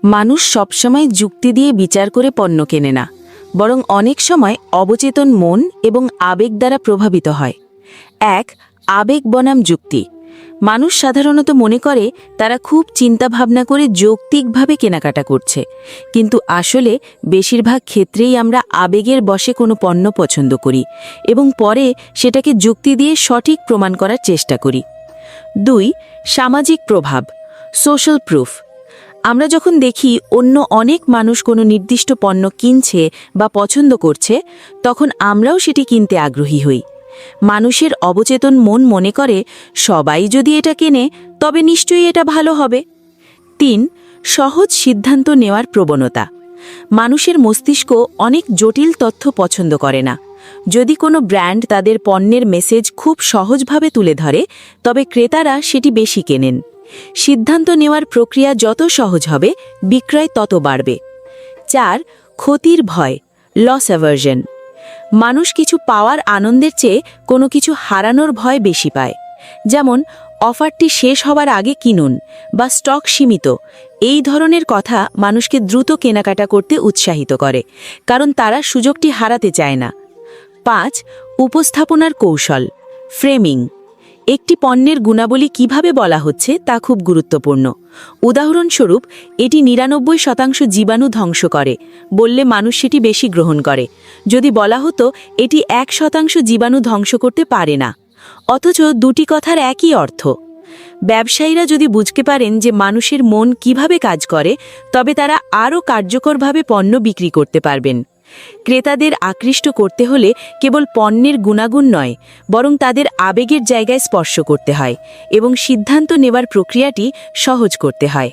মানুষ সবসময় যুক্তি দিয়ে বিচার করে পণ্য কেনে না, বরং অনেক সময় অবচেতন মন এবং আবেগ দ্বারা প্রভাবিত হয়। এক, আবেগ বনাম যুক্তি। মানুষ সাধারণত মনে করে তারা খুব চিন্তাভাবনা করে যৌক্তিকভাবে কেনাকাটা করছে, কিন্তু আসলে বেশিরভাগ ক্ষেত্রেই আমরা আবেগের বশে কোনো পণ্য পছন্দ করি এবং পরে সেটাকে যুক্তি দিয়ে সঠিক প্রমাণ করার চেষ্টা করি। 2, সামাজিক প্রভাব, সোশ্যাল প্রুফ। আমরা যখন দেখি অন্য অনেক মানুষ কোনো নির্দিষ্ট পণ্য কিনছে বা পছন্দ করছে, তখন আমরাও সেটি কিনতে আগ্রহী হই। মানুষের অবচেতন মন মনে করে সবাই যদি এটা কেনে তবে নিশ্চয়ই এটা ভালো হবে। 3, সহজ সিদ্ধান্ত নেওয়ার প্রবণতা। মানুষের মস্তিষ্ক অনেক জটিল তথ্য পছন্দ করে না। যদি কোনো ব্র্যান্ড তাদের পণ্যের মেসেজ খুব সহজভাবে তুলে ধরে, তবে ক্রেতারা সেটি বেশি কেনেন। সিদ্ধান্ত নেওয়ার প্রক্রিয়া যত সহজ হবে, বিক্রয় তত বাড়বে। 4, ক্ষতির ভয়, লস অ্যাভার্জন। মানুষ কিছু পাওয়ার আনন্দের চেয়ে কোনো কিছু হারানোর ভয় বেশি পায়। যেমন, অফারটি শেষ হওয়ার আগে কিনুন বা স্টক সীমিত। এই ধরনের কথা মানুষকে দ্রুত কেনাকাটা করতে উৎসাহিত করে, কারণ তারা সুযোগটি হারাতে চায় না। 5, উপস্থাপনার কৌশল, ফ্রেমিং। একটি পণ্যের গুণাবলী কিভাবে বলা হচ্ছে তা খুব গুরুত্বপূর্ণ। উদাহরণস্বরূপ, এটি 99% জীবাণু ধ্বংস করে বললে মানুষ সেটি বেশি গ্রহণ করে, যদি বলা হতো এটি 1% জীবাণু ধ্বংস করতে পারে না, অথচ দুটি কথার একই অর্থ। ব্যবসায়ীরা যদি বুঝতে পারেন যে মানুষের মন কিভাবে কাজ করে, তবে তারা আরও কার্যকরভাবে পণ্য বিক্রি করতে পারবেন। ক্রেতাদের আকৃষ্ট করতে হলে কেবল পণ্যের গুণাগুণ নয়, বরং তাদের আবেগের জায়গায় স্পর্শ করতে হয় এবং সিদ্ধান্ত নেবার প্রক্রিয়াটি সহজ করতে হয়।